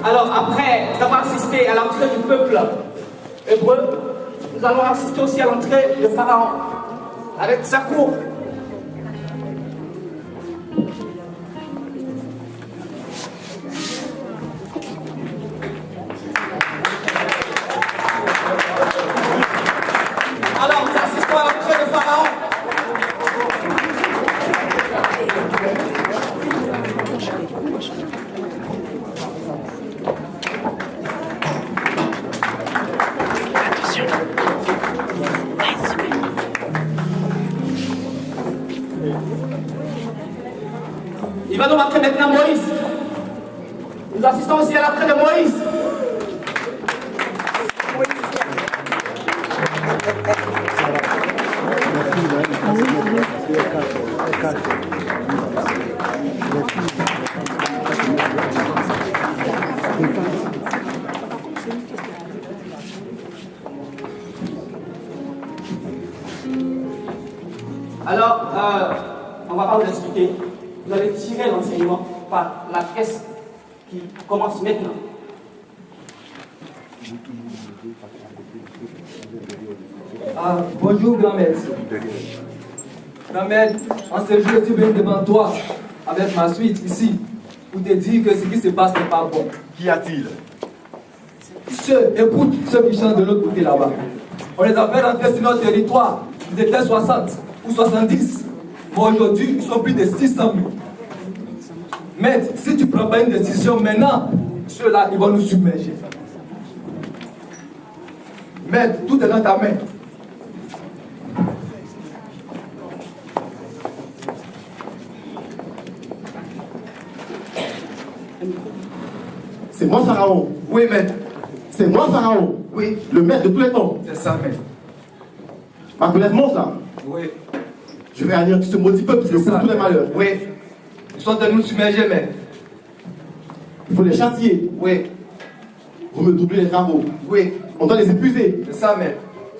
Alors, après avoir assisté à l'entrée du peuple hébreu, nous allons assister aussi à l'entrée de Pharaon, avec sa cour. Alors, nous assistons à l'entrée de Pharaon. Il va nous montrer maintenant Moïse. Nous assistons aussi à l'entrée de Moïse. Alors, on va pas vous expliquer. Vous allez tirer l'enseignement par la pièce qui commence maintenant. Bonjour grand-mère. Grand-mère, en ce jour, je suis venu devant toi avec ma suite ici pour te dire que ce qui se passe n'est pas bon. Qu'y a-t-il? Écoute ceux qui chantent de l'autre côté là-bas. On les a fait rentrer sur notre territoire. Ils étaient 60 ou 70. Mais aujourd'hui, ils sont plus de 600 000. Maître, si tu ne prends pas une décision maintenant, ceux-là, ils vont nous submerger. Maître, tout est dans ta main. C'est moi Pharaon. Oui, maître. C'est moi Pharaon. Oui. Le maître de tous les temps. C'est ça, maître. Ma colère monte là. Oui. Je vais anéantir ce maudit peuple qui le cause tous les malheurs. Oui. Ils sont de nous submerger, maître. Il faut les châtier. Oui. Vous me doublez les travaux. Oui. On doit les épuiser. C'est ça, maître.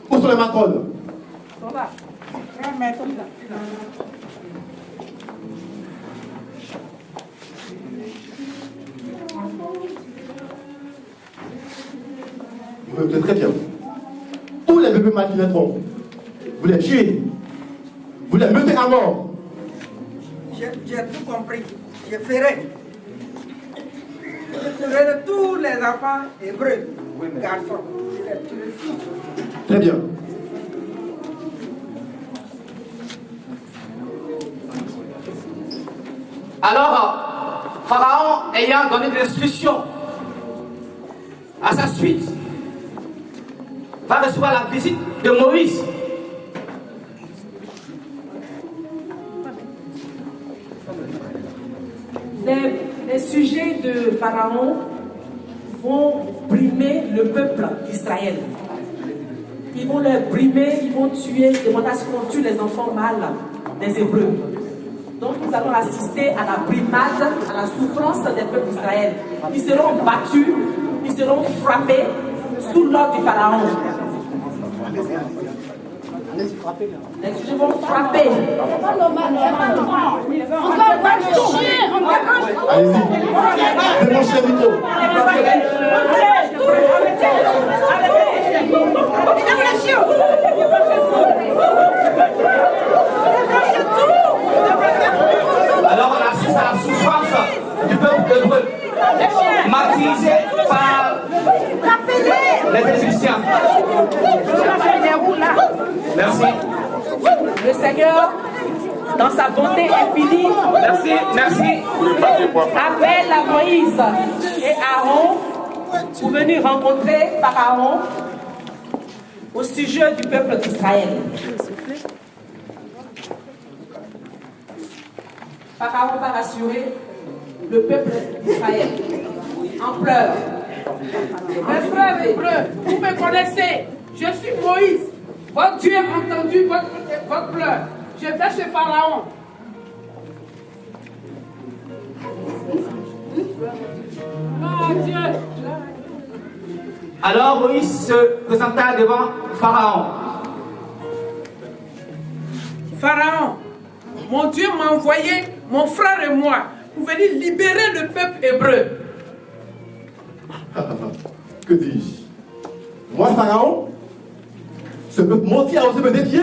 Où sont les matrones? Vous me plaît très bien. Tous les bébés mâles qui naîtront, vous les tuez. Vous les mettez à mort. J'ai tout compris. Je ferai. Je tuerai tous les enfants hébreux, garçons. Je les tuerai tous. Très bien. Alors, Pharaon ayant donné des instructions à sa suite, va recevoir la visite de Moïse. Les sujets de Pharaon vont brimer le peuple d'Israël. Ils vont les brimer, ils vont tuer, demander à ce qu'on tue les enfants mâles des Hébreux. Donc nous allons assister à la brimade, à la souffrance des peuples d'Israël. Ils seront battus, ils seront frappés sous l'ordre du Pharaon. Les sujets vont frapper. Allez-y. Débranchez le micro. Alors on assiste à la souffrance du peuple hébreu, martyrisé par les Égyptiens. Merci. Le Seigneur, dans sa bonté infinie, Merci. appelle à Moïse et Aaron pour venir rencontrer Pharaon au sujet du peuple d'Israël. Pharaon va rassurer le peuple d'Israël en pleurs. Mes frères hébreux, vous me connaissez. Je suis Moïse. Votre Dieu a entendu votre pleur. Je vais chez Pharaon. Alors Moïse se présenta devant Pharaon. Pharaon, mon Dieu m'a envoyé, mon frère et moi, pour venir libérer le peuple hébreu. Que dis-je? Moi, Pharaon, ce peuple menti a osé me défier.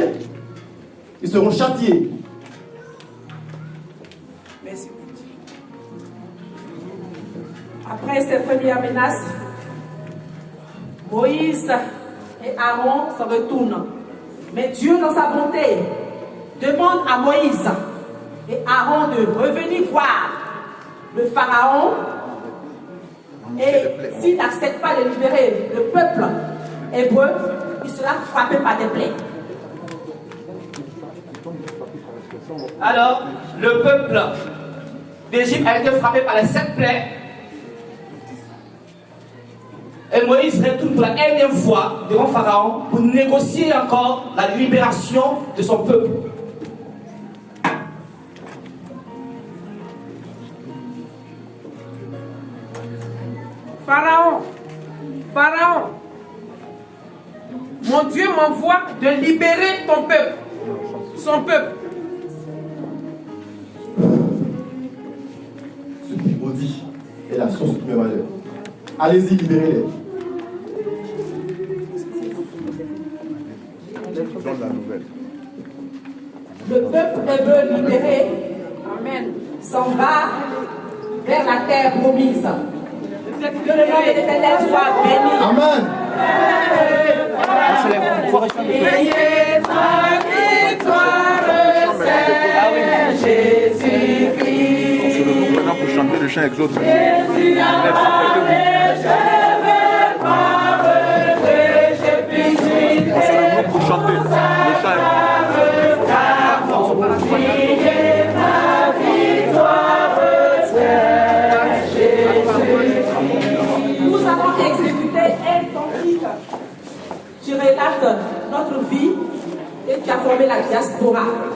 Ils seront châtiés. Merci, mon Dieu. Après cette première menace, Moïse et Aaron se retournent. Mais Dieu, dans sa bonté, demande à Moïse et Aaron de revenir voir le Pharaon. Et s'il n'accepte pas de libérer le peuple hébreu, il sera frappé par des plaies. Alors, le peuple d'Égypte a été frappé par les 7 plaies. Et Moïse retourne pour la énième fois devant Pharaon pour négocier encore la libération de son peuple. Pharaon, mon Dieu m'envoie de libérer ton peuple, son peuple. Ce qui maudit est la source de tous mes malheurs. Allez-y, libérez-les. Le peuple hébreu libéré s'en va vers la terre promise. Que le nom de l'Éternel soit béni. Amen. Maintenant pour chanter le chant exode. Pour chanter le chant. Nous avons exécuté un cantique qui relate notre vie et qui a formé la diaspora.